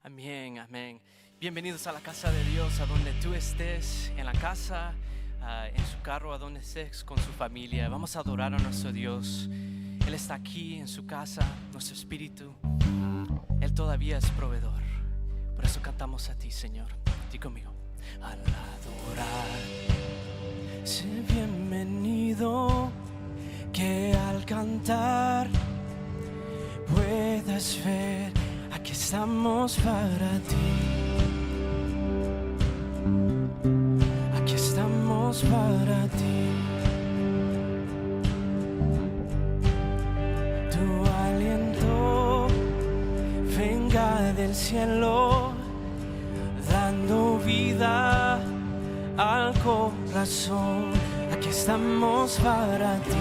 Amén, amén. Bienvenidos a la casa de Dios, a donde tú estés, en la casa, en su carro, a donde estés con su familia. Vamos a adorar a nuestro Dios. Él está aquí en su casa, nuestro espíritu. Él todavía es proveedor. Por eso cantamos a ti, Señor. Di conmigo. Al adorar, sé bienvenido, que al cantar puedas ver. Aquí estamos para ti. Aquí estamos para ti. Tu aliento venga del cielo, dando vida al corazón. Aquí estamos para ti.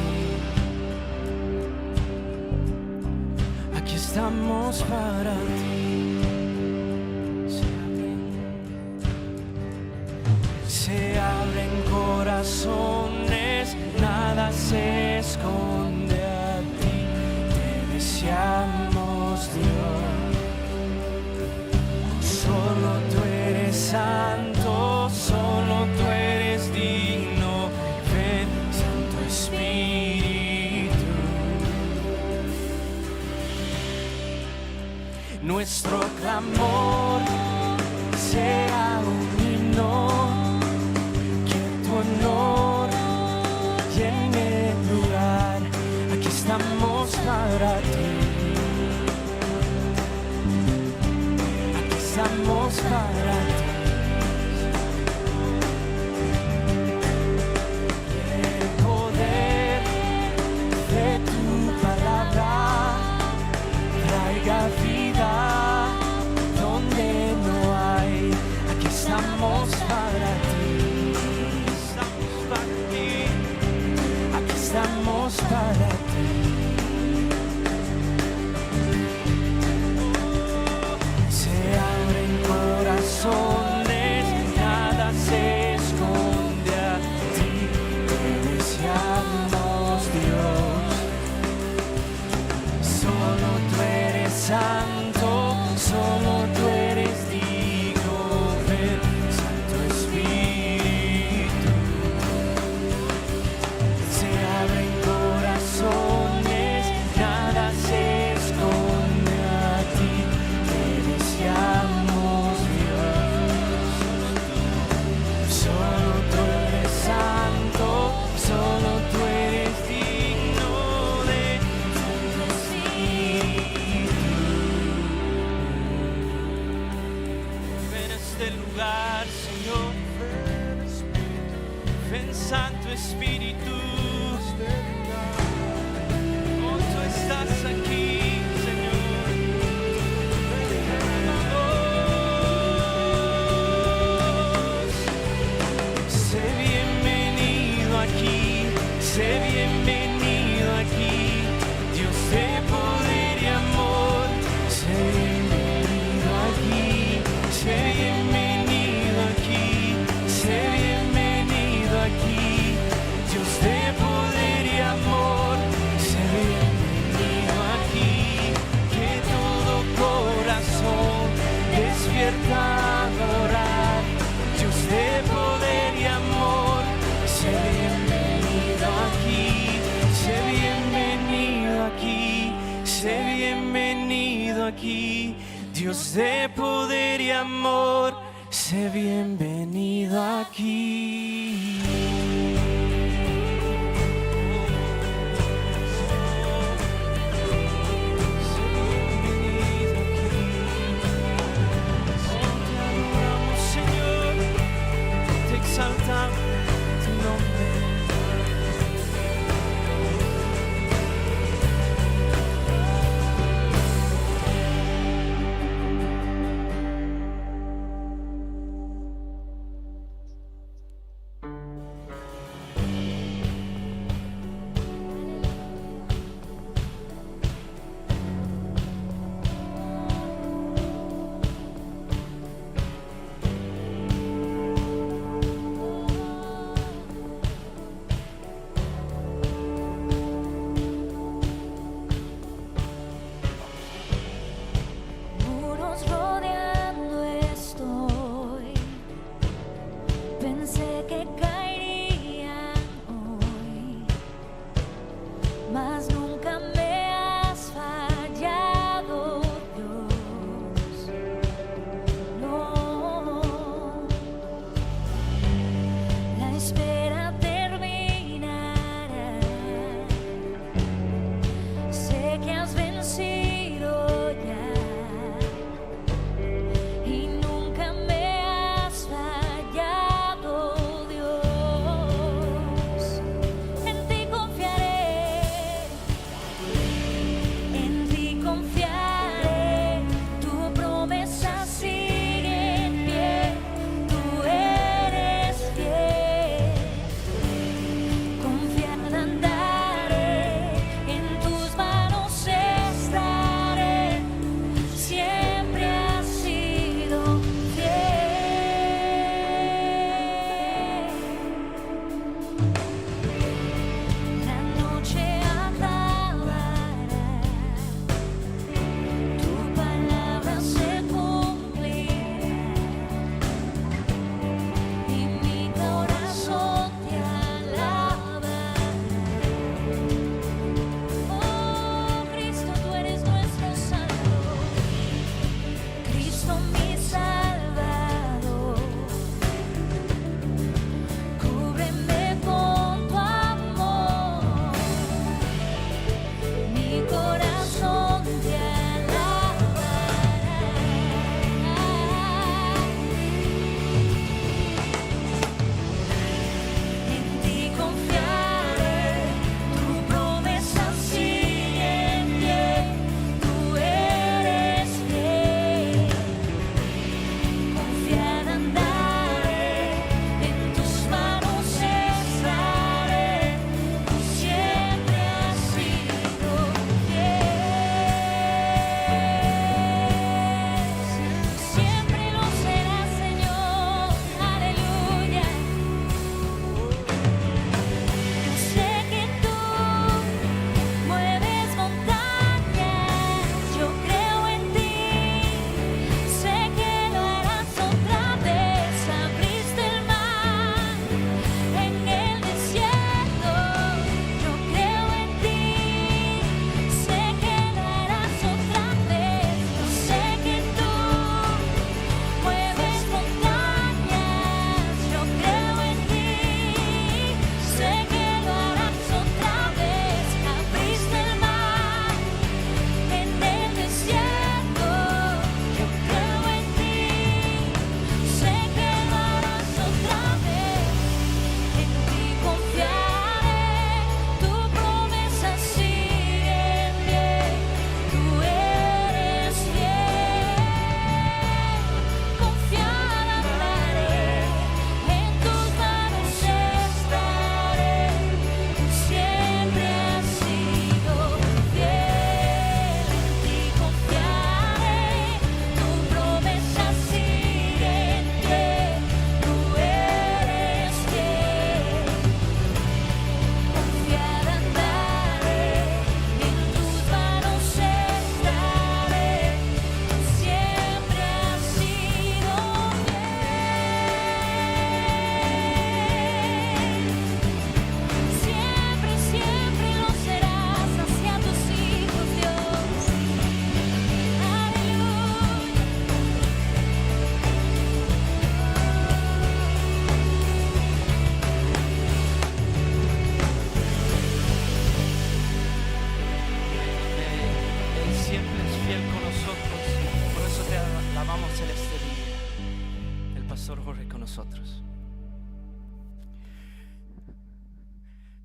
Aquí estamos para ti. Se abren corazones, nada se esconde a ti. Te deseamos, Dios. Solo tú eres santo, solo tú eres digno. Ven, Santo Espíritu. Nuestro clamor sea un himno, que tu honor llene el lugar. Aquí estamos para ti. Aquí estamos para ti. El poder de tu palabra traiga vida donde no hay. Aquí estamos para ti. Aquí estamos para ti. Se abren corazones, nada se esconde a ti. Te deseamos, Dios. Solo tú eres santo, solo tú eres digno. Ven, Santo Espíritu. Se abren corazones, nada se esconde a ti. Te deseamos, Dios. Solo tú eres santo, solo tú eres digno de Santo Espíritu. Ven a este lugar, Señor. Ven, Santo Espíritu. Oh, tú estás aquí, Señor. Oh, sé bienvenido aquí, sé bienvenido aquí. Dios de poder y amor, sé bienvenido aquí, sé bienvenido aquí, sé bienvenido aquí. Dios de poder y amor, sé bienvenido aquí. Que todo corazón despierta a adorar. Dios de poder y amor, sé bienvenido aquí, sé bienvenido aquí, sé bienvenido aquí. Dios de poder y amor, sé bienvenido aquí. Te adoramos, Señor, te exaltamos tu nombre. nosotros.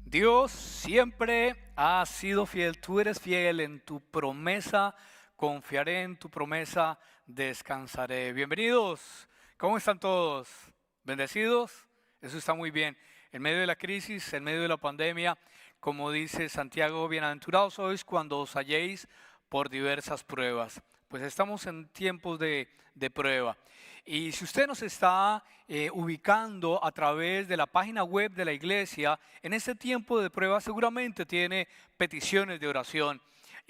Dios siempre ha sido fiel. Tú eres fiel en tu promesa. Confiaré en tu promesa, descansaré. Bienvenidos. ¿Cómo están todos? ¿Bendecidos? Eso está muy bien. En medio de la crisis, en medio de la pandemia, como dice Santiago, bienaventurados sois cuando os halléis por diversas pruebas. Pues estamos en tiempos de prueba. Y si usted nos está ubicando a través de la página web de la iglesia, en este tiempo de prueba seguramente tiene peticiones de oración.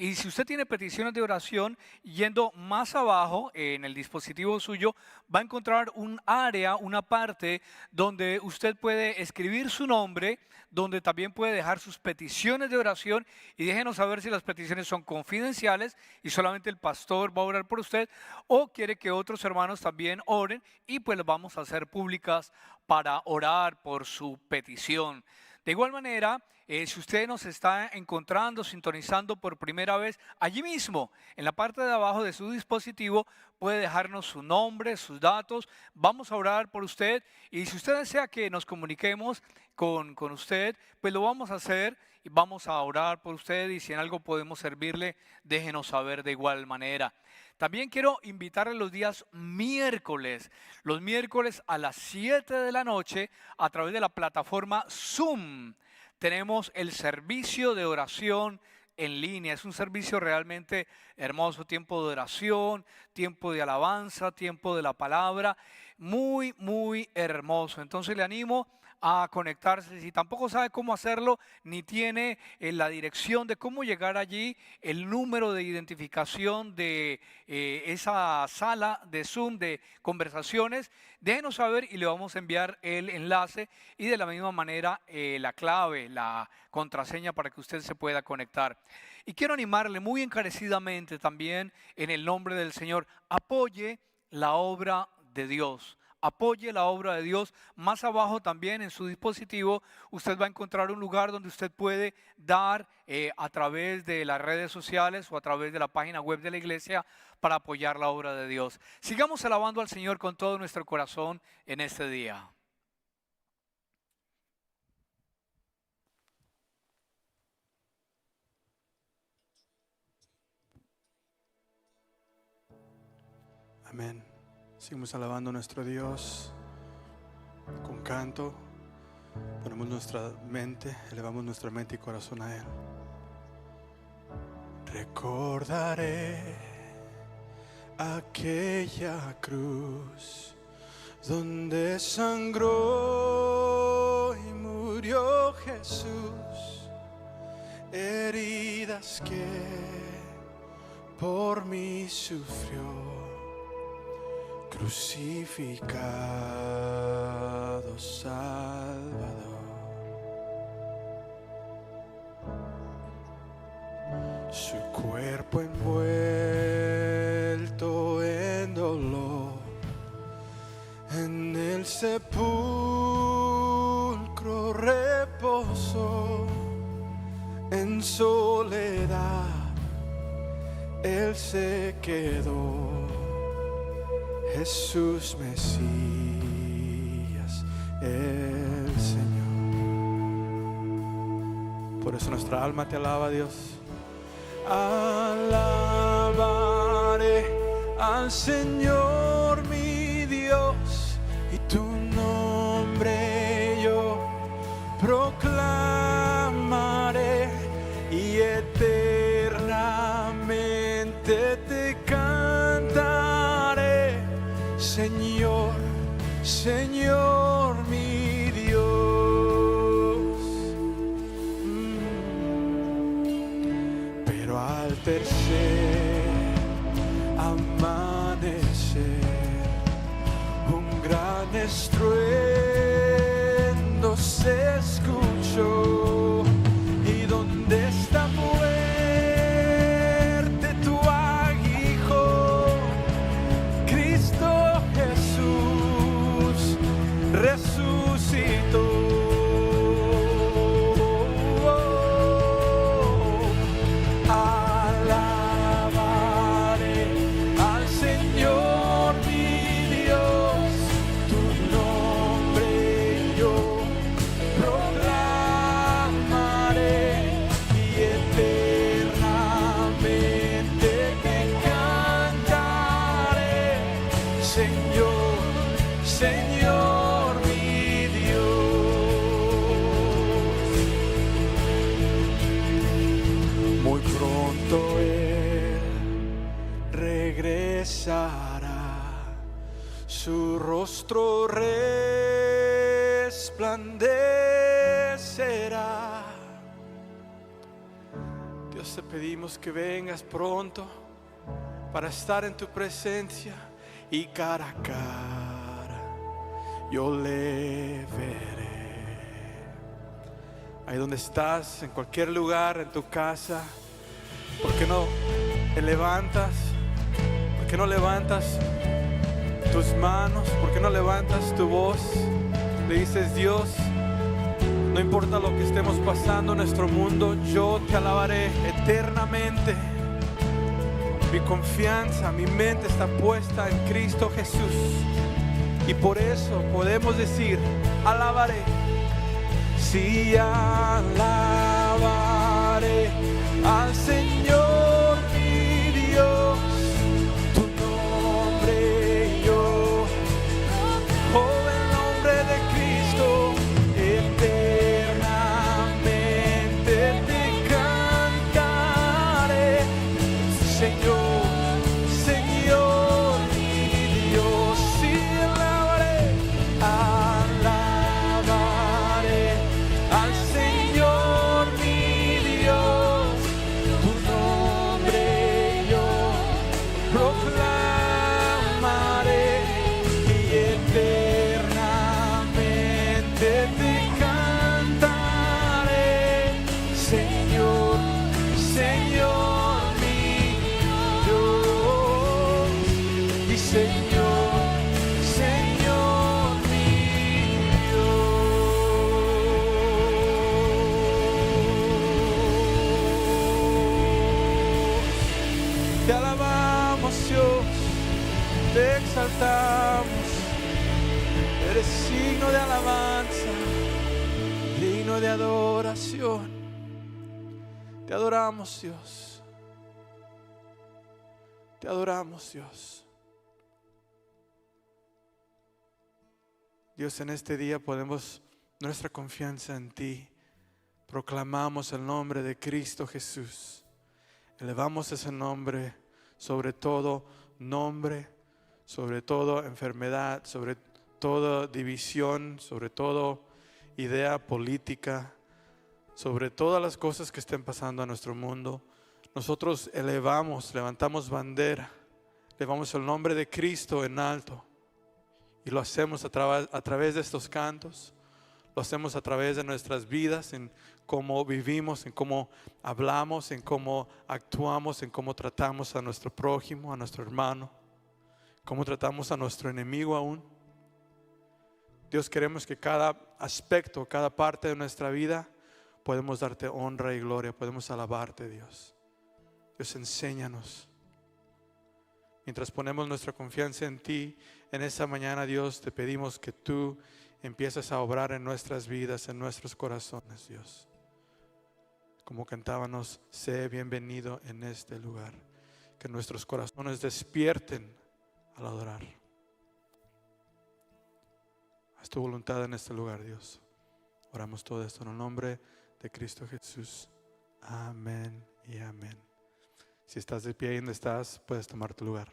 Y si usted tiene peticiones de oración, yendo más abajo en el dispositivo suyo, va a encontrar un área, una parte donde usted puede escribir su nombre, donde también puede dejar sus peticiones de oración, y déjenos saber si las peticiones son confidenciales y solamente el pastor va a orar por usted, o quiere que otros hermanos también oren, y pues las vamos a hacer públicas para orar por su petición. De igual manera, si usted nos está encontrando, sintonizando por primera vez, allí mismo, en la parte de abajo de su dispositivo, puede dejarnos su nombre, sus datos. Vamos a orar por usted, y si usted desea que nos comuniquemos con usted, pues lo vamos a hacer y vamos a orar por usted, y si en algo podemos servirle, déjenos saber de igual manera. También quiero invitarle los días miércoles, los miércoles a las 7 de la noche, a través de la plataforma Zoom. Tenemos el servicio de oración en línea. Es un servicio realmente hermoso, tiempo de oración, tiempo de alabanza, tiempo de la palabra, muy, muy hermoso. Entonces le animo a conectarse. Si tampoco sabe cómo hacerlo, ni tiene la dirección de cómo llegar allí, el número de identificación de esa sala de Zoom de conversaciones, déjenos saber y le vamos a enviar el enlace, y de la misma manera la clave, la contraseña para que usted se pueda conectar. Y quiero animarle muy encarecidamente también, en el nombre del Señor, apoye la obra de Dios. Apoye la obra de Dios. Más abajo también en su dispositivo usted va a encontrar un lugar donde usted puede dar a través de las redes sociales o a través de la página web de la iglesia para apoyar la obra de Dios. Sigamos alabando al Señor con todo nuestro corazón en este día. Amén. Seguimos alabando a nuestro Dios con canto. Ponemos nuestra mente, elevamos nuestra mente y corazón a Él. Recordaré aquella cruz donde sangró y murió Jesús, heridas que por mí sufrió. Crucificado Salvador, su cuerpo envuelto en dolor, en el sepulcro reposó, en soledad Él se quedó. Jesús Mesías, el Señor. Por eso nuestra alma te alaba, Dios. Alabaré al Señor mi Dios, y tu nombre yo proclamaré, y eternamente te cantaré. Señor, Señor mi Dios. Pero al tercer amanecer, un gran estruendo se escuchó, y donde está muerte tu aguijón, Cristo Jesús resucitó. Alabaré al Señor mi Dios, tu nombre rostro resplandecerá. Dios, te pedimos que vengas pronto para estar en tu presencia y cara a cara yo le veré. Ahí donde estás, en cualquier lugar, en tu casa, ¿por qué no te levantas? ¿Por qué no levantas tus manos? ¿Por qué no levantas tu voz? Le dices: Dios, no importa lo que estemos pasando en nuestro mundo, yo te alabaré eternamente. Mi confianza, mi mente está puesta en Cristo Jesús. Y por eso podemos decir: alabaré. Sí, alabaré al Señor mi Dios, tu nombre yo, oh, el nombre de Cristo, eternamente te cantaré. Señor, Señor mi Dios, sí, alabaré, alabaré al Señor mi Dios, tu nombre yo proclamaré y eternamente te cantaré. Señor, Señor mi Dios, y Señor, Señor mi Dios. Te alabamos, Dios, te exaltamos. Eres signo de alabanza, digno de adoración. Te adoramos, Dios. Te adoramos, Dios. Dios, en este día ponemos nuestra confianza en ti. Proclamamos el nombre de Cristo Jesús. Elevamos ese nombre sobre todo nombre, sobre toda enfermedad, sobre toda división, sobre toda idea política, sobre todas las cosas que estén pasando en nuestro mundo. Nosotros elevamos, levantamos bandera, elevamos el nombre de Cristo en alto. Y lo hacemos a través de estos cantos, lo hacemos a través de nuestras vidas, en cómo vivimos, en cómo hablamos, en cómo actuamos, en cómo tratamos a nuestro prójimo, a nuestro hermano, cómo tratamos a nuestro enemigo aún. Dios, queremos que cada aspecto, cada parte de nuestra vida podemos darte honra y gloria, podemos alabarte, Dios. Dios, enséñanos. Mientras ponemos nuestra confianza en ti, en esta mañana, Dios, te pedimos que tú empieces a obrar en nuestras vidas, en nuestros corazones, Dios. Como cantábamos, sé bienvenido en este lugar. Que nuestros corazones despierten al adorar. Haz tu voluntad en este lugar, Dios. Oramos todo esto en el nombre de Cristo Jesús. Amén y amén. Si estás de pie ahí donde estás, puedes tomar tu lugar.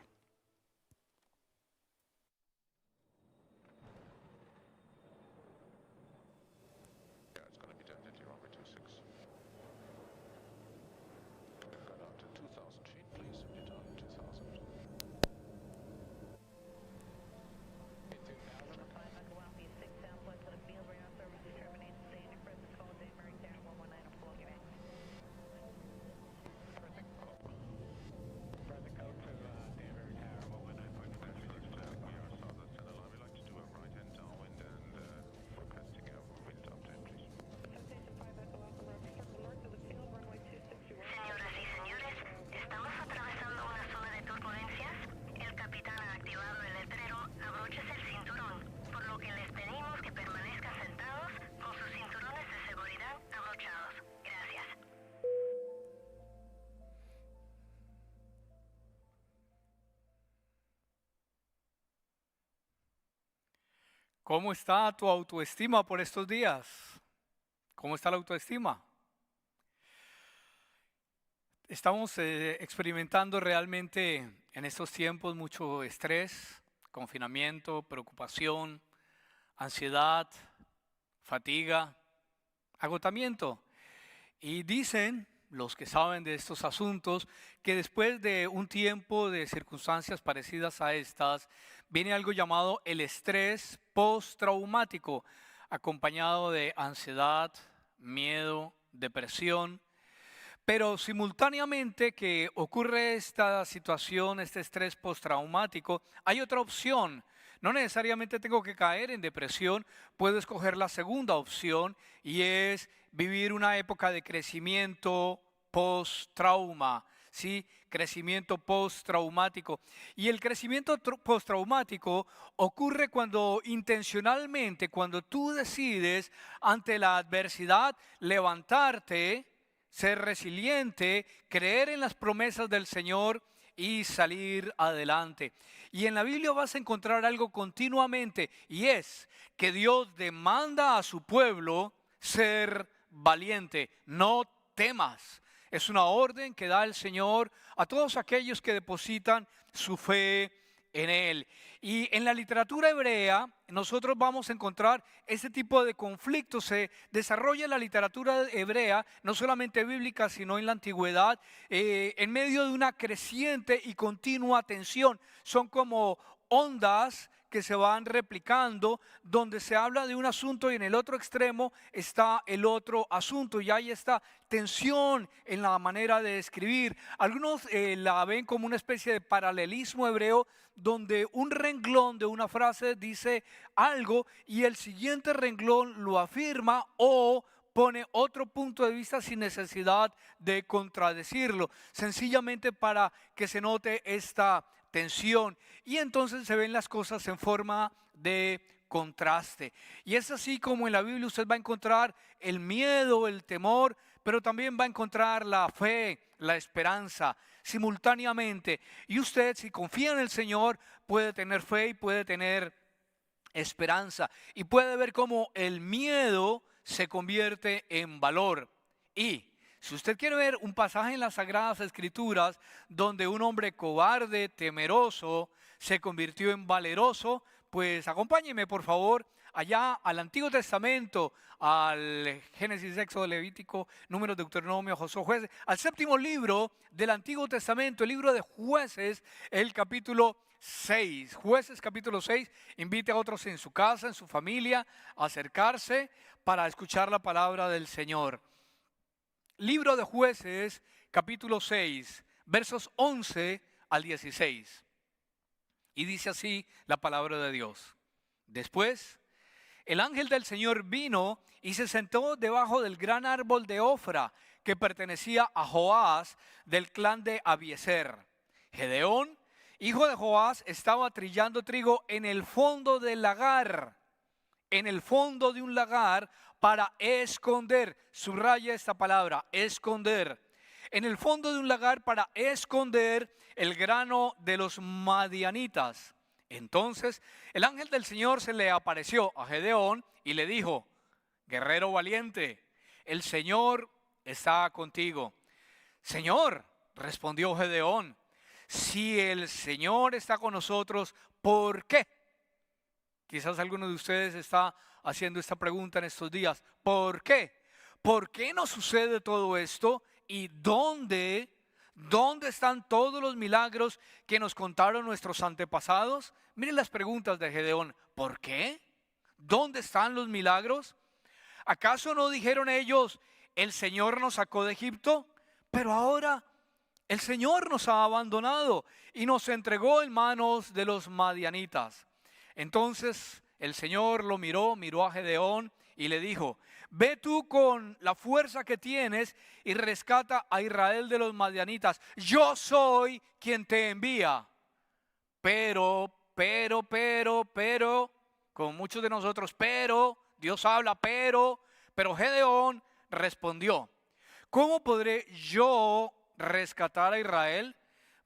¿Cómo está tu autoestima por estos días? ¿Cómo está la autoestima? Estamos experimentando realmente en estos tiempos mucho estrés, confinamiento, preocupación, ansiedad, fatiga, agotamiento. Y dicen los que saben de estos asuntos que después de un tiempo de circunstancias parecidas a estas, viene algo llamado el estrés postraumático, acompañado de ansiedad, miedo, depresión. Pero simultáneamente que ocurre esta situación, este estrés postraumático, hay otra opción. No necesariamente tengo que caer en depresión, puedo escoger la segunda opción y es vivir una época de crecimiento post-trauma, ¿sí? Crecimiento postraumático. Y el crecimiento postraumático ocurre cuando intencionalmente, cuando tú decides ante la adversidad levantarte, ser resiliente, creer en las promesas del Señor y salir adelante. Y en la Biblia vas a encontrar algo continuamente y es que Dios demanda a su pueblo ser valiente. No temas. Es una orden que da el Señor a todos aquellos que depositan su fe en Él. Y en la literatura hebrea nosotros vamos a encontrar ese tipo de conflictos. Se desarrolla en la literatura hebrea, no solamente bíblica, sino en la antigüedad, en medio de una creciente y continua tensión. Son como ondas que se van replicando, donde se habla de un asunto y en el otro extremo está el otro asunto y hay esta tensión en la manera de escribir. Algunos la ven como una especie de paralelismo hebreo, donde un renglón de una frase dice algo y el siguiente renglón lo afirma o pone otro punto de vista sin necesidad de contradecirlo, sencillamente para que se note esta tensión y entonces se ven las cosas en forma de contraste. Y es así como en la Biblia usted va a encontrar el miedo, el temor, pero también va a encontrar la fe, la esperanza simultáneamente. Y usted, si confía en el Señor, puede tener fe y puede tener esperanza y puede ver cómo el miedo se convierte en valor. Y si usted quiere ver un pasaje en las Sagradas Escrituras donde un hombre cobarde, temeroso, se convirtió en valeroso, pues acompáñeme por favor allá al Antiguo Testamento, al Génesis, Éxodo, Levítico, Números, Deuteronomio, Josué, Jueces, al séptimo libro del Antiguo Testamento, el libro de Jueces, el capítulo 6. Jueces capítulo 6, invite a otros en su casa, en su familia, a acercarse para escuchar la palabra del Señor. Libro de Jueces, capítulo 6, versos 11 al 16. Y dice así la palabra de Dios. Después, el ángel del Señor vino y se sentó debajo del gran árbol de Ofra que pertenecía a Joás del clan de Abiezer. Gedeón, hijo de Joás, estaba trillando trigo en el fondo del lagar, en el fondo de un lagar para esconder, subraya esta palabra, esconder, en el fondo de un lagar para esconder el grano de los madianitas. Entonces el ángel del Señor se le apareció a Gedeón y le dijo: guerrero valiente, el Señor está contigo. Señor, respondió Gedeón, si el Señor está con nosotros, ¿por qué? Quizás alguno de ustedes está haciendo esta pregunta en estos días. ¿Por qué? ¿Por qué nos sucede todo esto? ¿Y dónde están todos los milagros que nos contaron nuestros antepasados? Miren las preguntas de Gedeón. ¿Por qué? ¿Dónde están los milagros? ¿Acaso no dijeron ellos, el Señor nos sacó de Egipto? Pero ahora el Señor nos ha abandonado y nos entregó en manos de los madianitas. Entonces el Señor lo miró a Gedeón y le dijo: ve tú con la fuerza que tienes y rescata a Israel de los madianitas. Yo soy quien te envía. Pero, como muchos de nosotros, Dios habla, pero Gedeón respondió: ¿cómo podré yo rescatar a Israel?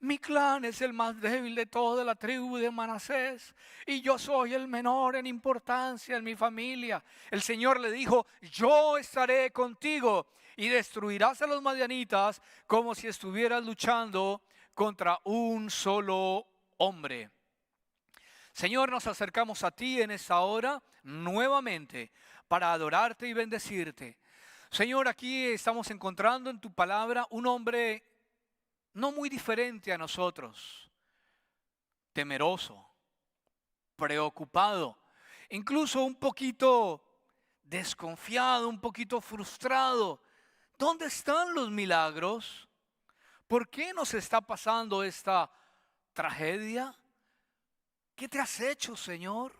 Mi clan es el más débil de toda la tribu de Manasés y yo soy el menor en importancia en mi familia. El Señor le dijo: yo estaré contigo y destruirás a los madianitas como si estuvieras luchando contra un solo hombre. Señor, nos acercamos a ti en esta hora nuevamente para adorarte y bendecirte. Señor, aquí estamos encontrando en tu palabra un hombre no muy diferente a nosotros, temeroso, preocupado, incluso un poquito desconfiado, un poquito frustrado. ¿Dónde están los milagros? ¿Por qué nos está pasando esta tragedia? ¿Qué te has hecho, Señor?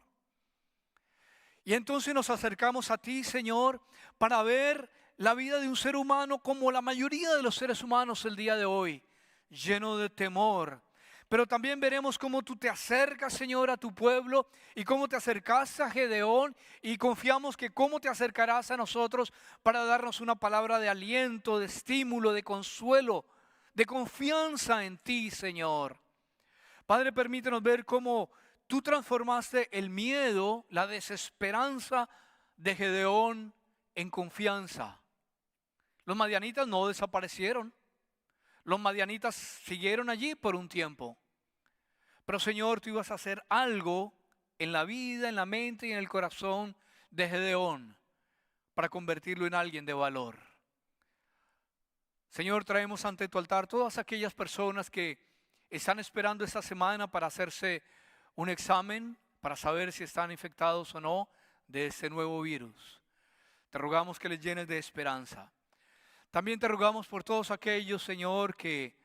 Y entonces nos acercamos a ti, Señor, para ver la vida de un ser humano como la mayoría de los seres humanos el día de hoy, lleno de temor. Pero también veremos cómo tú te acercas, Señor, a tu pueblo y cómo te acercaste a Gedeón, y confiamos que cómo te acercarás a nosotros para darnos una palabra de aliento, de estímulo, de consuelo, de confianza en ti, Señor. Padre, permítenos ver cómo tú transformaste el miedo, la desesperanza de Gedeón en confianza. Los madianitas no desaparecieron. Los madianitas siguieron allí por un tiempo. Pero Señor, tú ibas a hacer algo en la vida, en la mente y en el corazón de Gedeón para convertirlo en alguien de valor. Señor, traemos ante tu altar todas aquellas personas que están esperando esta semana para hacerse un examen, para saber si están infectados o no de este nuevo virus. Te rogamos que les llenes de esperanza. También te rogamos por todos aquellos, Señor, que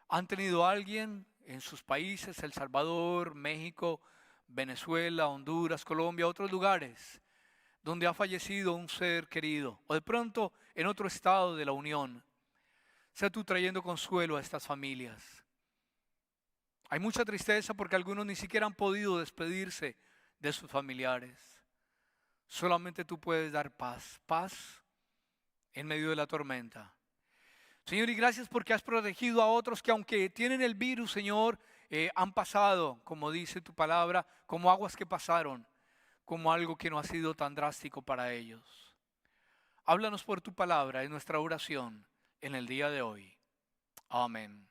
han tenido a alguien en sus países, El Salvador, México, Venezuela, Honduras, Colombia, otros lugares, donde ha fallecido un ser querido, o de pronto en otro estado de la Unión. Sea tú trayendo consuelo a estas familias. Hay mucha tristeza porque algunos ni siquiera han podido despedirse de sus familiares. Solamente tú puedes dar paz, paz en medio de la tormenta. Señor, y gracias porque has protegido a otros que aunque tienen el virus, Señor, han pasado, como dice tu palabra, como aguas que pasaron, como algo que no ha sido tan drástico para ellos. Háblanos por tu palabra en nuestra oración en el día de hoy. Amén.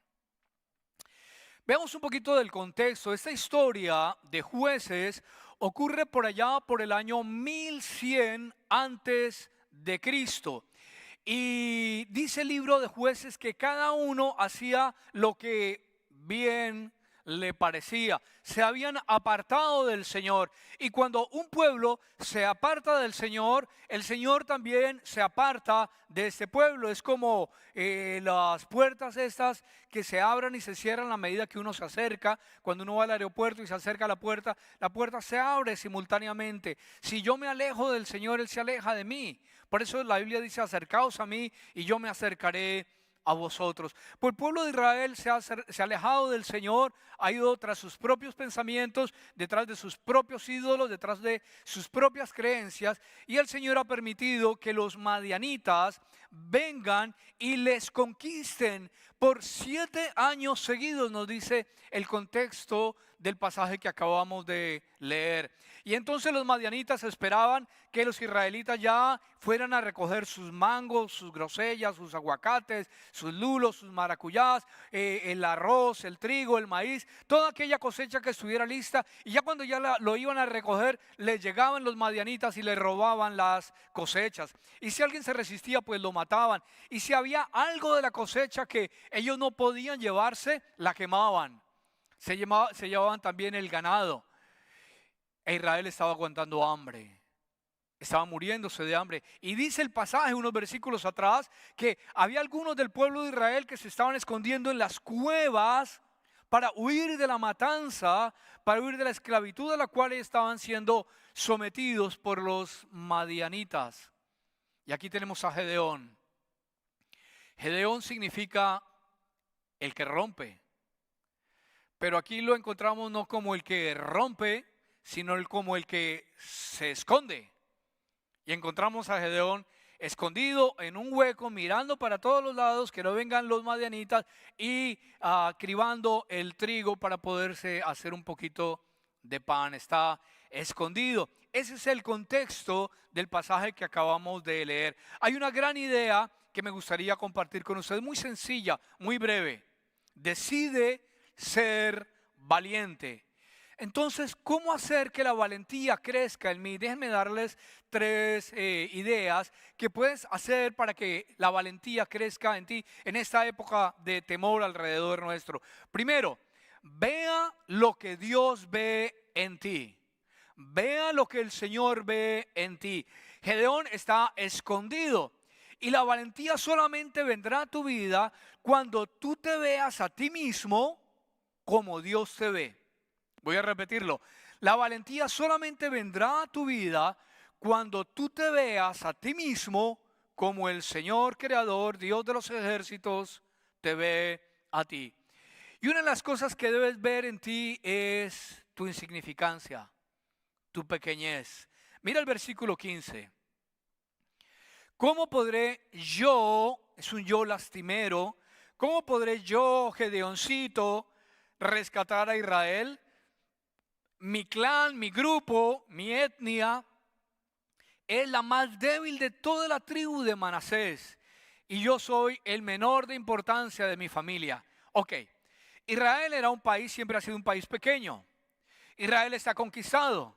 Veamos un poquito del contexto. Esta historia de Jueces ocurre por allá por el año 1100 antes de Cristo. Y dice el libro de Jueces que cada uno hacía lo que bien le parecía. Se habían apartado del Señor. Y cuando un pueblo se aparta del Señor, el Señor también se aparta de este pueblo. Es como las puertas estas que se abran y se cierran a medida que uno se acerca. Cuando uno va al aeropuerto y se acerca a la puerta se abre simultáneamente. Si yo me alejo del Señor, Él se aleja de mí. Por eso la Biblia dice: acercaos a mí y yo me acercaré a vosotros. Pues el pueblo de Israel se ha alejado del Señor, ha ido tras sus propios pensamientos, detrás de sus propios ídolos, detrás de sus propias creencias, y el Señor ha permitido que los madianitas vengan y les conquisten por 7 años seguidos, nos dice el contexto del pasaje que acabamos de leer. Y entonces los madianitas esperaban que los israelitas ya fueran a recoger sus mangos, sus grosellas, sus aguacates, sus lulos, sus maracuyás, el arroz, el trigo, el maíz, toda aquella cosecha que estuviera lista. Y ya cuando ya lo iban a recoger, les llegaban los madianitas y les robaban las cosechas. Y si alguien se resistía, pues lo mataban. Y si había algo de la cosecha que ellos no podían llevarse, la quemaban. Se llevaban también el ganado. E Israel estaba aguantando hambre. Estaba muriéndose de hambre. Y dice el pasaje, unos versículos atrás, que había algunos del pueblo de Israel que se estaban escondiendo en las cuevas para huir de la matanza, para huir de la esclavitud a la cual estaban siendo sometidos por los madianitas. Y aquí tenemos a Gedeón. Gedeón significa el que rompe. Pero aquí lo encontramos no como el que rompe, sino como el que se esconde. Y encontramos a Gedeón escondido en un hueco, mirando para todos los lados, que no vengan los madianitas, y cribando el trigo para poderse hacer un poquito de pan. Está escondido. Ese es el contexto del pasaje que acabamos de leer. Hay una gran idea que me gustaría compartir con ustedes, muy sencilla, muy breve. Decide ser valiente. Entonces, ¿cómo hacer que la valentía crezca en mí? Déjenme darles 3 ideas que puedes hacer para que la valentía crezca en ti en esta época de temor alrededor nuestro. Primero, vea lo que Dios ve en ti. Vea lo que el Señor ve en ti. Gedeón está escondido y la valentía solamente vendrá a tu vida cuando tú te veas a ti mismo como Dios te ve. Voy a repetirlo. La valentía solamente vendrá a tu vida cuando tú te veas a ti mismo como el Señor creador, Dios de los ejércitos, te ve a ti. Y una de las cosas que debes ver en ti es tu insignificancia, tu pequeñez. Mira el versículo 15. ¿Cómo podré yo, es un yo lastimero, cómo podré yo, Gedeoncito, rescatar a Israel? Mi clan, mi grupo, mi etnia es la más débil de toda la tribu de Manasés y yo soy el menor de importancia de mi familia. Ok, Israel era un país, siempre ha sido un país pequeño. Israel está conquistado.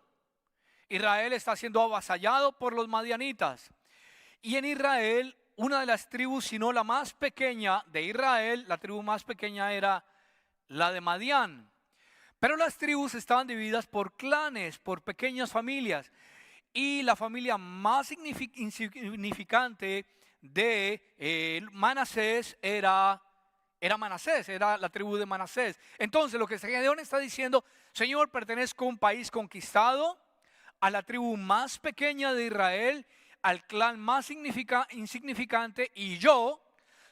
Israel está siendo avasallado por los madianitas. Y en Israel, una de las tribus, si no la más pequeña de Israel, la tribu más pequeña era la de Madián. Pero las tribus estaban divididas por clanes, por pequeñas familias. Y la familia más insignificante de Manasés era Manasés, era la tribu de Manasés. Entonces lo que Gedeón está diciendo: Señor, pertenezco a un país conquistado, a la tribu más pequeña de Israel, al clan más insignificante, y yo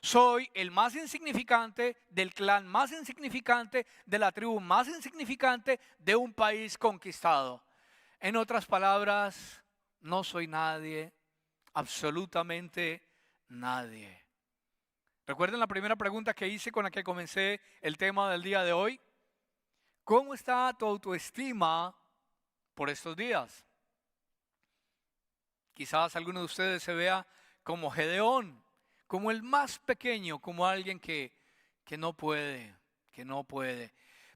soy el más insignificante del clan más insignificante, de la tribu más insignificante de un país conquistado. En otras palabras, no soy nadie, absolutamente nadie. ¿Recuerdan la primera pregunta que hice con la que comencé el tema del día de hoy? ¿Cómo está tu autoestima por estos días? Quizás alguno de ustedes se vea como Gedeón, como el más pequeño, como alguien que no puede.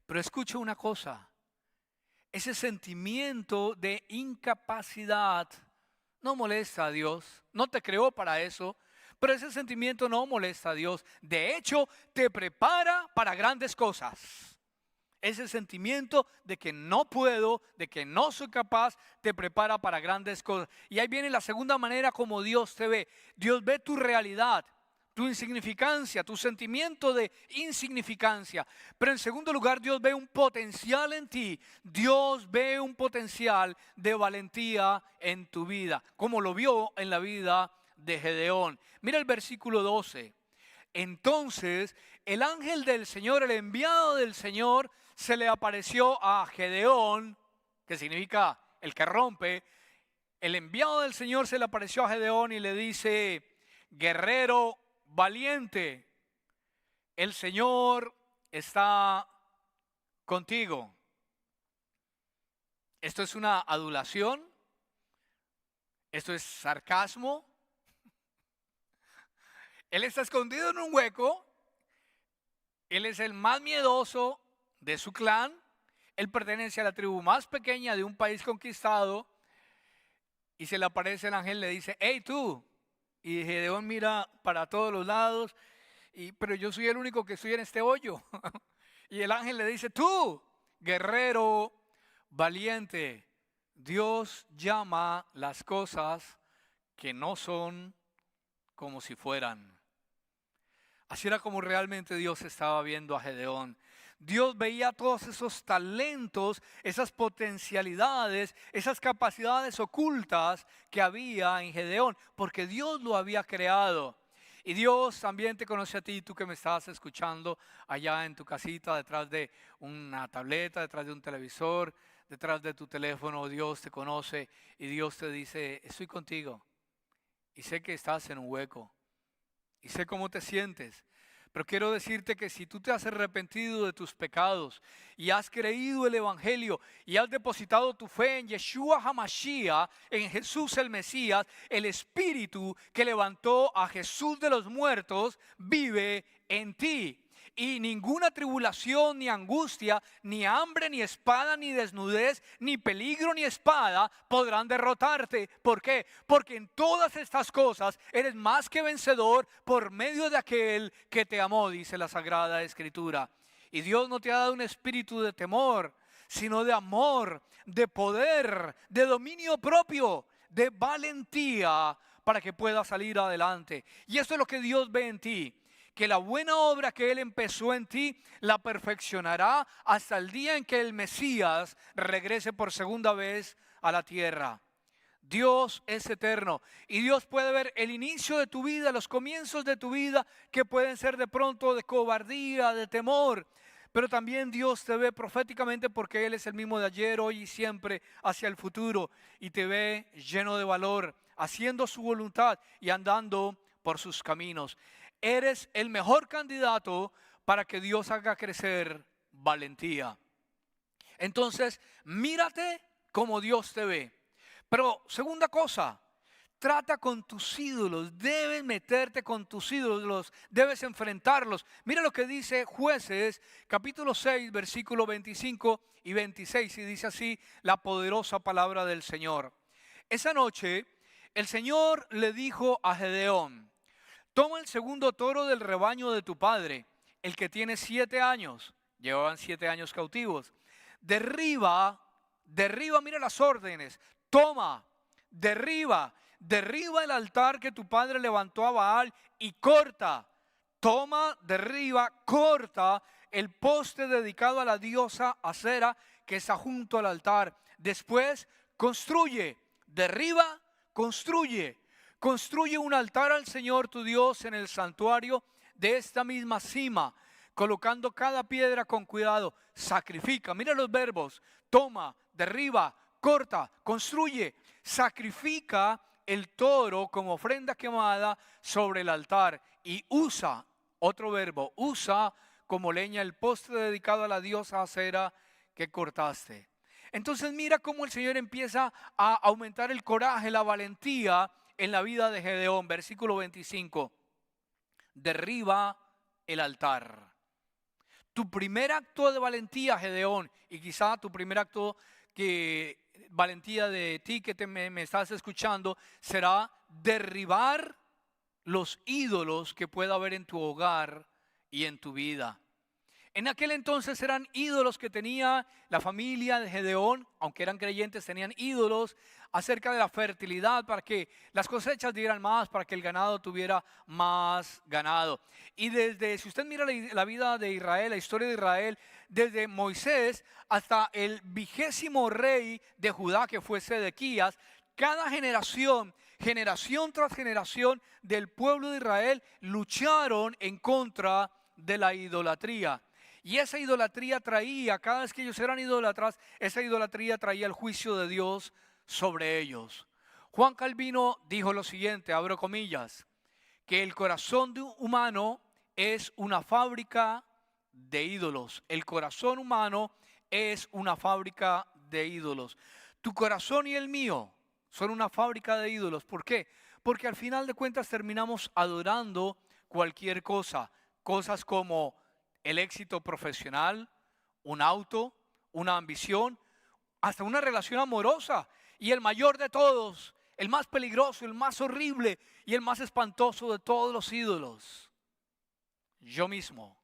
Pero escucha una cosa, ese sentimiento de incapacidad no molesta a Dios, no te creó para eso, pero ese sentimiento no molesta a Dios. De hecho, te prepara para grandes cosas. Ese sentimiento de que no puedo, de que no soy capaz, te prepara para grandes cosas. Y ahí viene la segunda manera como Dios te ve. Dios ve tu realidad, tu insignificancia, tu sentimiento de insignificancia. Pero en segundo lugar, Dios ve un potencial en ti. Dios ve un potencial de valentía en tu vida, como lo vio en la vida de Gedeón. Mira el versículo 12. Entonces el ángel del Señor, el enviado del Señor, se le apareció a Gedeón, que significa el que rompe. El enviado del Señor se le apareció a Gedeón y le dice: guerrero valiente, el Señor está contigo. ¿Esto es una adulación? ¿Esto es sarcasmo? Él está escondido en un hueco. Él es el más miedoso de su clan. Él pertenece a la tribu más pequeña de un país conquistado. Y se le aparece el ángel y le dice: hey tú. Y Gedeón mira para todos los lados. Pero yo soy el único que estoy en este hoyo. Y el ángel le dice: tú, guerrero valiente, Dios llama las cosas que no son como si fueran. Así era como realmente Dios estaba viendo a Gedeón. Dios veía todos esos talentos, esas potencialidades, esas capacidades ocultas que había en Gedeón, porque Dios lo había creado. Y Dios también te conoce a ti, tú que me estás escuchando allá en tu casita, detrás de una tableta, detrás de un televisor, detrás de tu teléfono. Dios te conoce y Dios te dice: estoy contigo y sé que estás en un hueco y sé cómo te sientes. Pero quiero decirte que si tú te has arrepentido de tus pecados y has creído el Evangelio y has depositado tu fe en Yeshua HaMashiach, en Jesús el Mesías, el Espíritu que levantó a Jesús de los muertos vive en ti. y ninguna tribulación, ni angustia, ni hambre, ni espada, ni desnudez, ni peligro, ni espada podrán derrotarte. ¿Por qué? Porque en todas estas cosas eres más que vencedor por medio de aquel que te amó, dice la Sagrada Escritura. Y Dios no te ha dado un espíritu de temor, sino de amor, de poder, de dominio propio, de valentía, para que puedas salir adelante. Y eso es lo que Dios ve en ti, que la buena obra que Él empezó en ti, la perfeccionará hasta el día en que el Mesías regrese por segunda vez a la tierra. Dios es eterno y Dios puede ver el inicio de tu vida, los comienzos de tu vida, que pueden ser de pronto de cobardía, de temor. Pero también Dios te ve proféticamente, porque Él es el mismo de ayer, hoy y siempre, hacia el futuro. Y te ve lleno de valor, haciendo su voluntad y andando por sus caminos. Eres el mejor candidato para que Dios haga crecer valentía. Entonces, mírate como Dios te ve. Pero segunda cosa, trata con tus ídolos, debes meterte con tus ídolos, debes enfrentarlos. Mira lo que dice Jueces, capítulo 6, versículo 25 y 26, y dice así la poderosa palabra del Señor. Esa noche el Señor le dijo a Gedeón: toma el segundo toro del rebaño de tu padre, el que tiene 7 años, llevaban 7 años cautivos. Derriba, mira las órdenes, toma, derriba el altar que tu padre levantó a Baal y corta. Toma, derriba, corta el poste dedicado a la diosa Acera que está junto al altar. Después construye, derriba, construye. Construye un altar al Señor tu Dios en el santuario de esta misma cima, colocando cada piedra con cuidado. Sacrifica, mira los verbos: toma, derriba, corta, construye. Sacrifica el toro como ofrenda quemada sobre el altar y usa, otro verbo, usa como leña el poste dedicado a la diosa Acera que cortaste. Entonces mira cómo el Señor empieza a aumentar el coraje, la valentía en la vida de Gedeón. Versículo 25, derriba el altar. Tu primer acto de valentía, Gedeón, y quizá tu primer acto valentía de ti que me estás escuchando, será derribar los ídolos que pueda haber en tu hogar y en tu vida. En aquel entonces eran ídolos que tenía la familia de Gedeón, aunque eran creyentes, tenían ídolos acerca de la fertilidad, para que las cosechas dieran más, para que el ganado tuviera más ganado. Y si usted mira la vida de Israel, la historia de Israel, desde Moisés hasta el 20º rey de Judá, que fue Sedequías, cada generación tras generación del pueblo de Israel lucharon en contra de la idolatría. Y esa idolatría traía, cada vez que ellos eran idólatras, esa idolatría traía el juicio de Dios sobre ellos. Juan Calvino dijo lo siguiente, abro comillas, que el corazón humano es una fábrica de ídolos. El corazón humano es una fábrica de ídolos. Tu corazón y el mío son una fábrica de ídolos. ¿Por qué? Porque al final de cuentas terminamos adorando cualquier cosa. Cosas como el éxito profesional, un auto, una ambición, hasta una relación amorosa. Y el mayor de todos, el más peligroso, el más horrible y el más espantoso de todos los ídolos: yo mismo,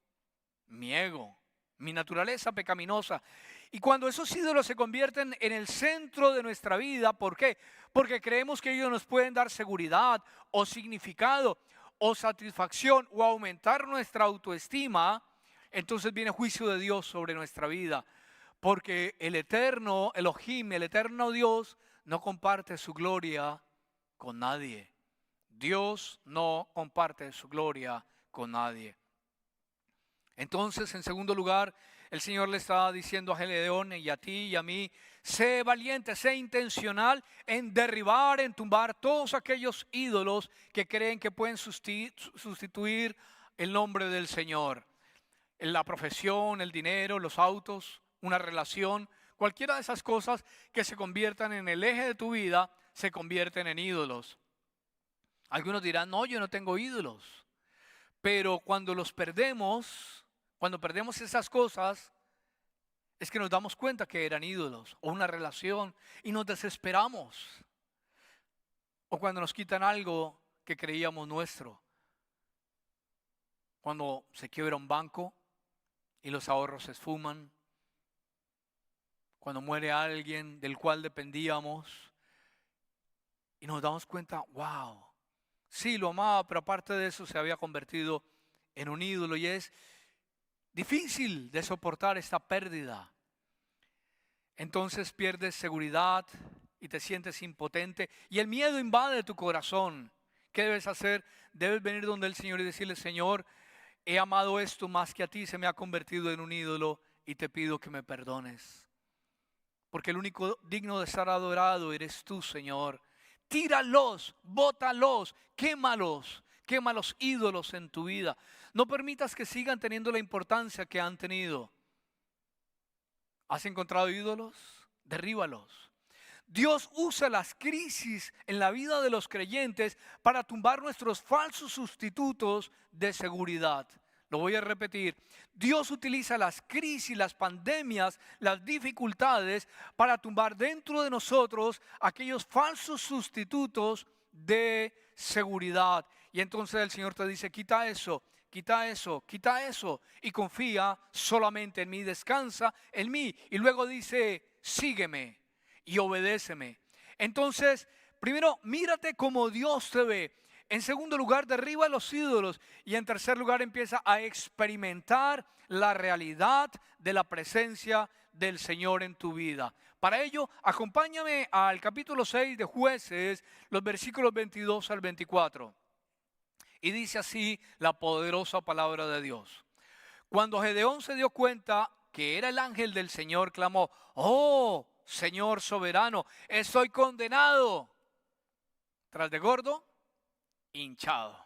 mi ego, mi naturaleza pecaminosa. Y cuando esos ídolos se convierten en el centro de nuestra vida, ¿por qué? Porque creemos que ellos nos pueden dar seguridad o significado o satisfacción o aumentar nuestra autoestima. Entonces viene juicio de Dios sobre nuestra vida, porque el eterno Elohim, el eterno Dios, no comparte su gloria con nadie. Dios no comparte su gloria con nadie. Entonces, en segundo lugar, el Señor le está diciendo a Gedeón y a ti y a mí: sé valiente, sé intencional en derribar, en tumbar todos aquellos ídolos que creen que pueden sustituir el nombre del Señor. La profesión, el dinero, los autos, una relación, cualquiera de esas cosas que se conviertan en el eje de tu vida, se convierten en ídolos. Algunos dirán: no, yo no tengo ídolos. Pero cuando los perdemos, Cuando perdemos esas cosas, es que nos damos cuenta que eran ídolos o una relación y nos desesperamos. O cuando nos quitan algo que creíamos nuestro. Cuando se quiebra un banco y los ahorros se esfuman. Cuando muere alguien del cual dependíamos y nos damos cuenta, wow, sí lo amaba, pero aparte de eso se había convertido en un ídolo y es difícil de soportar esta pérdida. Entonces pierdes seguridad y te sientes impotente y el miedo invade tu corazón. ¿Qué debes hacer? Debes venir donde el Señor y decirle, Señor, he amado esto más que a ti, se me ha convertido en un ídolo y te pido que me perdones. Porque el único digno de ser adorado eres tú, Señor. Tíralos, bótalos, quémalos, quema los ídolos en tu vida. No permitas que sigan teniendo la importancia que han tenido. ¿Has encontrado ídolos? Derríbalos. Dios usa las crisis en la vida de los creyentes para tumbar nuestros falsos sustitutos de seguridad. Lo voy a repetir. Dios utiliza las crisis, las pandemias, las dificultades para tumbar dentro de nosotros aquellos falsos sustitutos de seguridad. Y entonces el Señor te dice, quita eso, quita eso, quita eso y confía solamente en mí, descansa en mí. Y luego dice, sígueme y obedéceme. Entonces, primero, mírate como Dios te ve. En segundo lugar, derriba los ídolos. Y en tercer lugar, empieza a experimentar la realidad de la presencia del Señor en tu vida. Para ello, acompáñame al capítulo 6 de Jueces, los versículos 22 al 24. Y dice así la poderosa palabra de Dios. Cuando Gedeón se dio cuenta que era el ángel del Señor, clamó, oh, Señor soberano, estoy condenado. Tras de gordo, hinchado.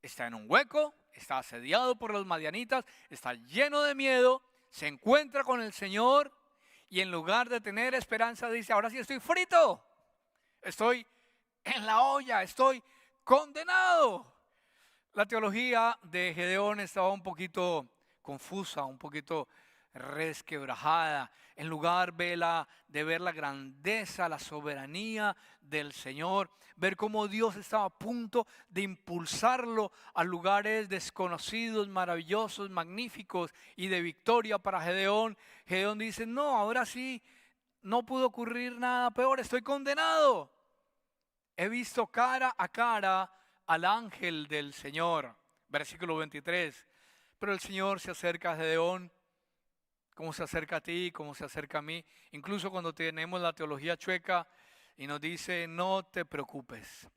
Está en un hueco, está asediado por los madianitas, está lleno de miedo, se encuentra con el Señor y en lugar de tener esperanza dice, ahora sí estoy frito, estoy en la olla, estoy condenado. La teología de Gedeón estaba un poquito confusa, un poquito resquebrajada. En lugar de ver la grandeza, la soberanía del Señor, ver cómo Dios estaba a punto de impulsarlo a lugares desconocidos, maravillosos, magníficos y de victoria para Gedeón. Gedeón dice, no, ahora sí, no pudo ocurrir nada peor, estoy condenado. He visto cara a cara al ángel del Señor. Versículo 23. Pero el Señor se acerca a Gedeón, como se acerca a ti, como se acerca a mí. Incluso cuando tenemos la teología chueca y nos dice, no te preocupes.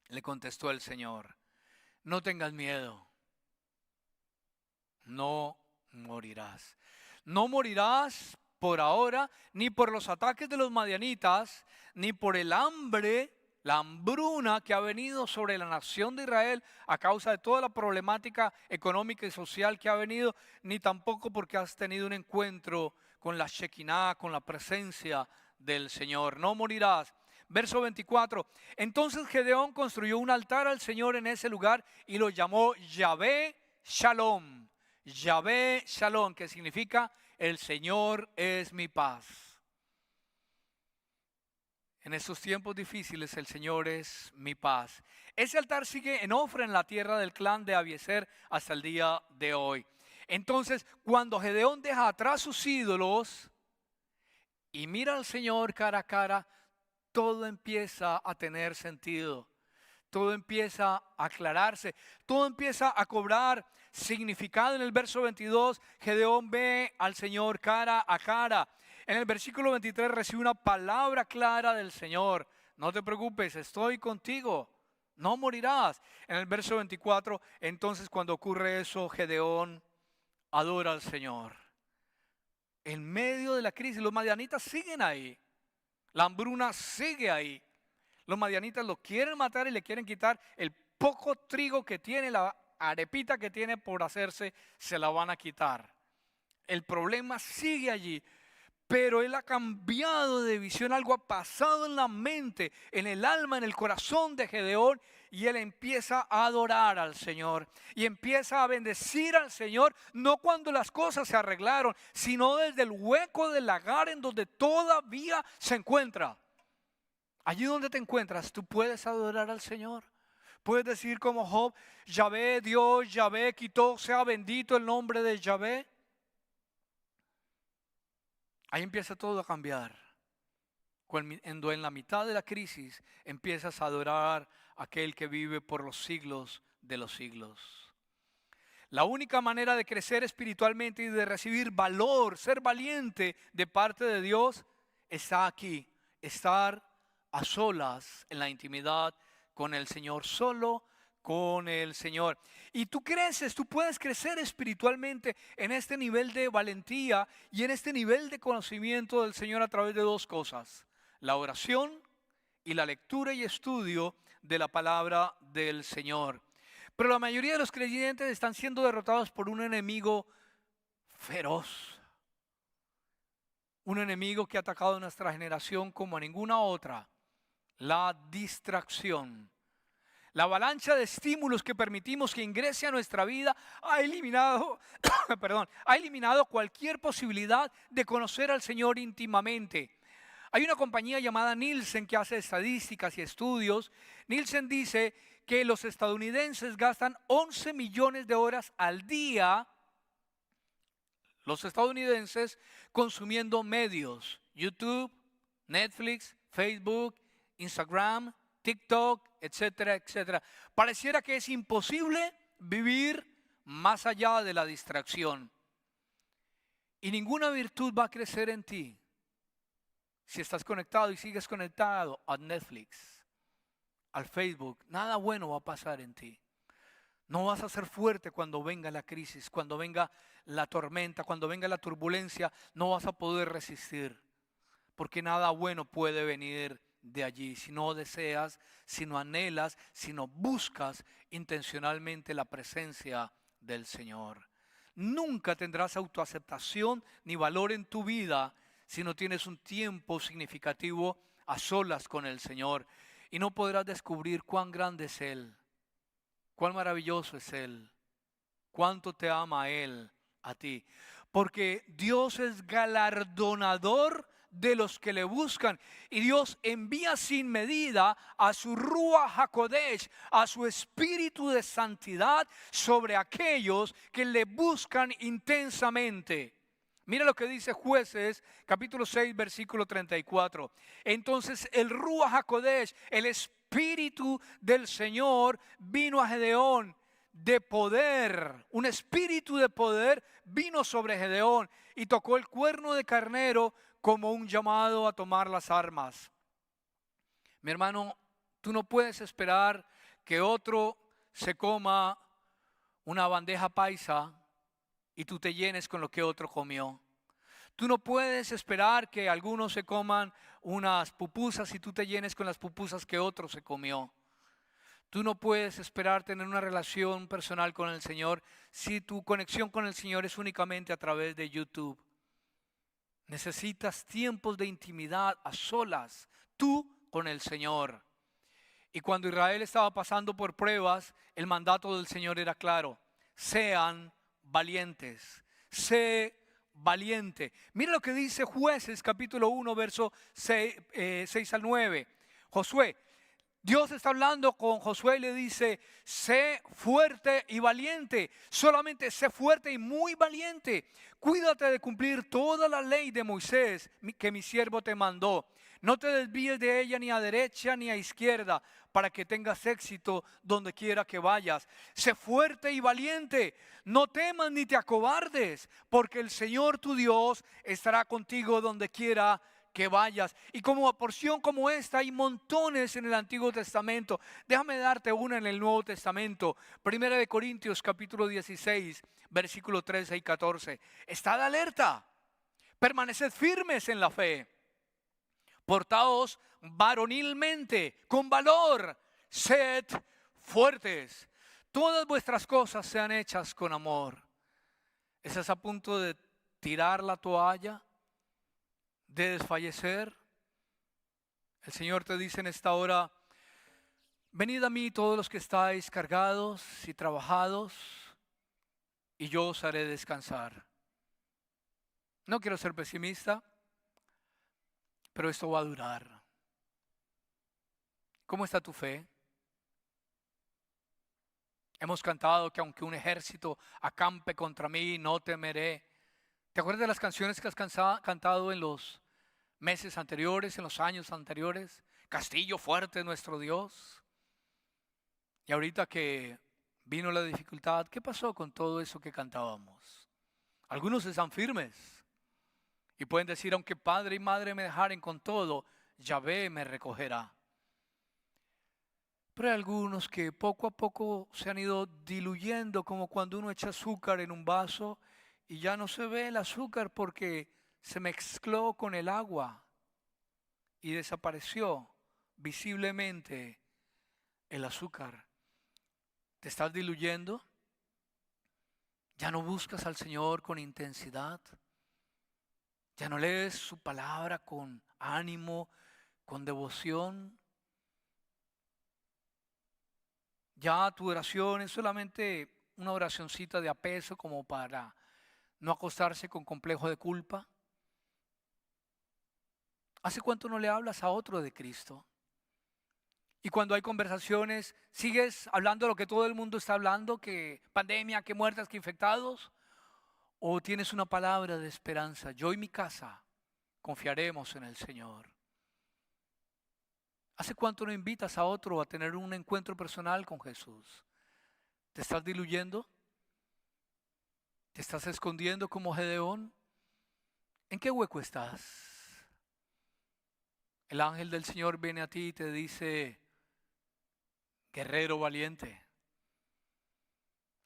Le contestó el Señor, no tengas miedo. No morirás. No morirás por ahora, ni por los ataques de los madianitas, ni por el hambre, la hambruna que ha venido sobre la nación de Israel a causa de toda la problemática económica y social que ha venido, ni tampoco porque has tenido un encuentro con la Shekinah, con la presencia del Señor. No morirás. Verso 24. Entonces Gedeón construyó un altar al Señor en ese lugar y lo llamó Yahvé Shalom. Yahvé Shalom, que significa el Señor es mi paz. En estos tiempos difíciles el Señor es mi paz. Ese altar sigue en Ofra en la tierra del clan de Abiezer hasta el día de hoy. Entonces, cuando Gedeón deja atrás sus ídolos y mira al Señor cara a cara, todo empieza a tener sentido. Todo empieza a aclararse. Todo empieza a cobrar significado. En el verso 22, Gedeón ve al Señor cara a cara. En el versículo 23 recibe una palabra clara del Señor. No te preocupes, estoy contigo, no morirás. En el verso 24, entonces cuando ocurre eso, Gedeón adora al Señor. En medio de la crisis, los madianitas siguen ahí. La hambruna sigue ahí. Los madianitas lo quieren matar y le quieren quitar el poco trigo que tiene, la arepita que tiene por hacerse, se la van a quitar. El problema sigue allí. Pero él ha cambiado de visión, algo ha pasado en la mente, en el alma, en el corazón de Gedeón y él empieza a adorar al Señor y empieza a bendecir al Señor, no cuando las cosas se arreglaron, sino desde el hueco del lagar en donde todavía se encuentra. Allí donde te encuentras, tú puedes adorar al Señor. Puedes decir como Job: Yahvé, Dios, Yahvé quitó, sea bendito el nombre de Yahvé. Ahí empieza todo a cambiar. Cuando en la mitad de la crisis empiezas a adorar a aquel que vive por los siglos de los siglos. La única manera de crecer espiritualmente y de recibir valor, ser valiente de parte de Dios, está aquí. Estar a solas en la intimidad con el Señor, solo con el Señor. Y tú creces, tú puedes crecer espiritualmente en este nivel de valentía y en este nivel de conocimiento del Señor a través de dos cosas: la oración y la lectura y estudio de la palabra del Señor. Pero la mayoría de los creyentes están siendo derrotados por un enemigo feroz. Un enemigo que ha atacado a nuestra generación como a ninguna otra: la distracción. La avalancha de estímulos que permitimos que ingrese a nuestra vida ha eliminado, ha eliminado cualquier posibilidad de conocer al Señor íntimamente. Hay una compañía llamada Nielsen que hace estadísticas y estudios. Nielsen dice que los estadounidenses gastan 11 millones de horas al día, los estadounidenses, consumiendo medios: YouTube, Netflix, Facebook, Instagram, TikTok, etcétera, etcétera. Pareciera que es imposible vivir más allá de la distracción. Y ninguna virtud va a crecer en ti si estás conectado y sigues conectado a Netflix, al Facebook. Nada bueno va a pasar en ti. No vas a ser fuerte cuando venga la crisis, cuando venga la tormenta, cuando venga la turbulencia. No vas a poder resistir, porque nada bueno puede venir de allí si no deseas, si no anhelas, si no buscas intencionalmente la presencia del Señor. Nunca tendrás autoaceptación ni valor en tu vida si no tienes un tiempo significativo a solas con el Señor, y no podrás descubrir cuán grande es Él, cuán maravilloso es Él, cuánto te ama Él a ti, porque Dios es galardonador de los que le buscan, y Dios envía sin medida a su Ruach HaKodesh, a su espíritu de santidad sobre aquellos que le buscan intensamente. Mira lo que dice Jueces capítulo 6 versículo 34. Entonces el Ruach HaKodesh, el espíritu del Señor, vino a Gedeón de poder. Un espíritu de poder vino sobre Gedeón y tocó el cuerno de carnero como un llamado a tomar las armas. Mi hermano, tú no puedes esperar que otro se coma una bandeja paisa y tú te llenes con lo que otro comió. Tú no puedes esperar que algunos se coman unas pupusas y tú te llenes con las pupusas que otro se comió. Tú no puedes esperar tener una relación personal con el Señor si tu conexión con el Señor es únicamente a través de YouTube. Necesitas tiempos de intimidad a solas, tú con el Señor. Y cuando Israel estaba pasando por pruebas, el mandato del Señor era claro: sean valientes, sé valiente. Mira lo que dice Jueces capítulo 1 verso 6 al 9. Josué, Dios está hablando con Josué y le dice: sé fuerte y valiente, solamente sé fuerte y muy valiente. Cuídate de cumplir toda la ley de Moisés que mi siervo te mandó. No te desvíes de ella ni a derecha ni a izquierda, para que tengas éxito donde quiera que vayas. Sé fuerte y valiente, no temas ni te acobardes, porque el Señor tu Dios estará contigo donde quiera que vayas. Y como porción como esta hay montones en el Antiguo Testamento. Déjame darte una en el Nuevo Testamento. Primera de Corintios capítulo 16 versículo 13 y 14. Estad alerta, permaneced firmes en la fe, portaos varonilmente, con valor, sed fuertes. Todas vuestras cosas sean hechas con amor. ¿Estás a punto de tirar la toalla, de desfallecer? El Señor te dice en esta hora: venid a mí todos los que estáis cargados y trabajados, y yo os haré descansar. No quiero ser pesimista, pero esto va a durar. ¿Cómo está tu fe? Hemos cantado que aunque un ejército acampe contra mí, no temeré. ¿Te acuerdas de las canciones que has cantado en los meses anteriores, en los años anteriores? Castillo fuerte nuestro Dios. Y ahorita que vino la dificultad, ¿qué pasó con todo eso que cantábamos? Algunos están firmes y pueden decir, aunque padre y madre me dejaren, con todo, Yahvé me recogerá. Pero hay algunos que poco a poco se han ido diluyendo, como cuando uno echa azúcar en un vaso y ya no se ve el azúcar porque se mezcló con el agua y desapareció visiblemente el azúcar. ¿Te estás diluyendo? ¿Ya no buscas al Señor con intensidad? ¿Ya no lees su palabra con ánimo, con devoción? Ya tu oración es solamente una oracioncita de apeso como para no acostarse con complejo de culpa. ¿Hace cuánto no le hablas a otro de Cristo? Y cuando hay conversaciones, ¿sigues hablando lo que todo el mundo está hablando? Que pandemia, que muertas, que infectados. ¿O tienes una palabra de esperanza? Yo y mi casa confiaremos en el Señor. ¿Hace cuánto no invitas a otro a tener un encuentro personal con Jesús? ¿Te estás diluyendo? ¿Te estás escondiendo como Gedeón? ¿En qué hueco estás? El ángel del Señor viene a ti y te dice, guerrero valiente,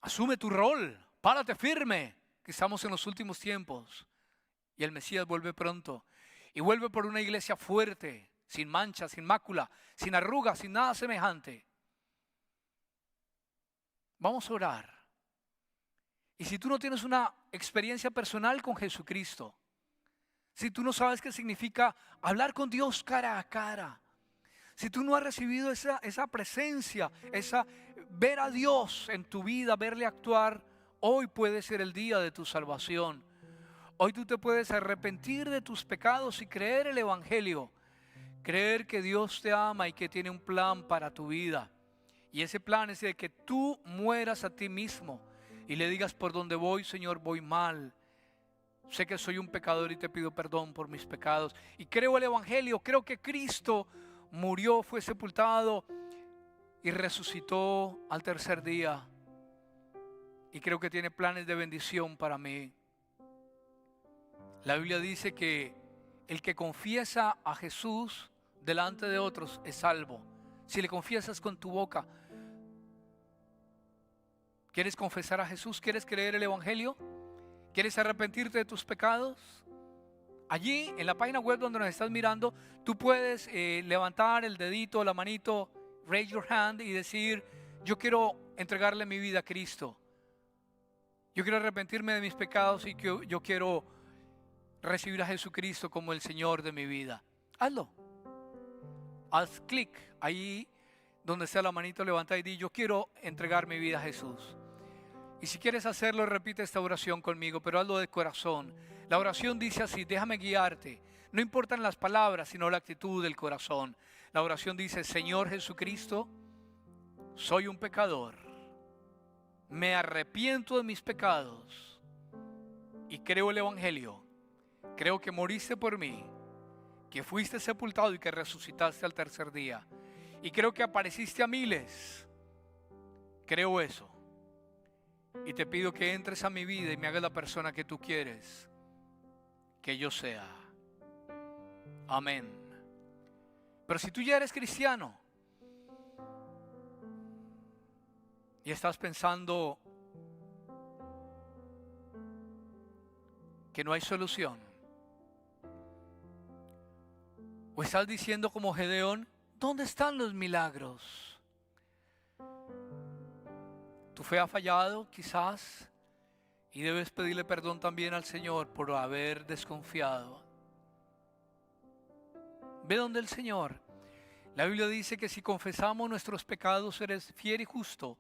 asume tu rol, párate firme, que estamos en los últimos tiempos y el Mesías vuelve pronto y vuelve por una iglesia fuerte, sin mancha, sin mácula, sin arrugas, sin nada semejante. Vamos a orar. Y si tú no tienes una experiencia personal con Jesucristo, si tú no sabes qué significa hablar con Dios cara a cara, si tú no has recibido esa presencia, ver a Dios en tu vida, verle actuar, hoy puede ser el día de tu salvación. Hoy tú te puedes arrepentir de tus pecados y creer el Evangelio. Creer que Dios te ama y que tiene un plan para tu vida. Y ese plan es de que tú mueras a ti mismo y le digas, por donde voy, Señor, voy mal. Sé que soy un pecador y te pido perdón por mis pecados. Y creo el Evangelio, creo que Cristo murió, fue sepultado y resucitó al tercer día. Y creo que tiene planes de bendición para mí. La Biblia dice que el que confiesa a Jesús delante de otros es salvo. Si le confiesas con tu boca. ¿Quieres confesar a Jesús? ¿Quieres creer el Evangelio? ¿Quieres arrepentirte de tus pecados? Allí en la página web donde nos estás mirando, tú puedes levantar el dedito, la manito, raise your hand y decir, yo quiero entregarle mi vida a Cristo. Yo quiero arrepentirme de mis pecados y yo quiero recibir a Jesucristo como el Señor de mi vida. Hazlo. Haz clic ahí donde está la manito levantada y di, yo quiero entregar mi vida a Jesús. Y si quieres hacerlo, repite esta oración conmigo, pero hazlo de corazón. La oración dice así, déjame guiarte. No importan las palabras, sino la actitud del corazón. La oración dice, Señor Jesucristo, soy un pecador. Me arrepiento de mis pecados y creo el Evangelio. Creo que moriste por mí, que fuiste sepultado y que resucitaste al tercer día. Y creo que apareciste a miles. Creo eso. Y te pido que entres a mi vida y me hagas la persona que tú quieres que yo sea. Amén. Pero si tú ya eres cristiano y estás pensando que no hay solución, o estás diciendo como Gedeón, ¿dónde están los milagros? Tu fe ha fallado quizás y debes pedirle perdón también al Señor por haber desconfiado. Ve donde el Señor. La Biblia dice que si confesamos nuestros pecados, eres fiel y justo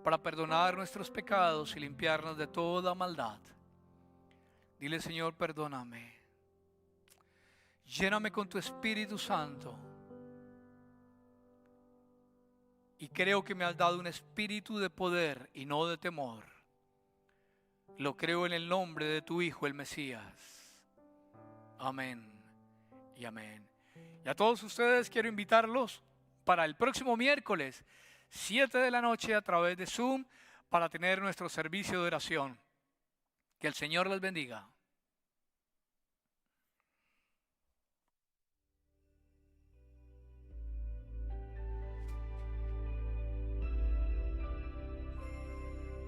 para perdonar nuestros pecados y limpiarnos de toda maldad. Dile, Señor, perdóname. Lléname con tu Espíritu Santo. Y creo que me has dado un espíritu de poder y no de temor. Lo creo en el nombre de tu Hijo, el Mesías. Amén y amén. Y a todos ustedes quiero invitarlos para el próximo miércoles, 7 de la noche, a través de Zoom, para tener nuestro servicio de oración. Que el Señor les bendiga.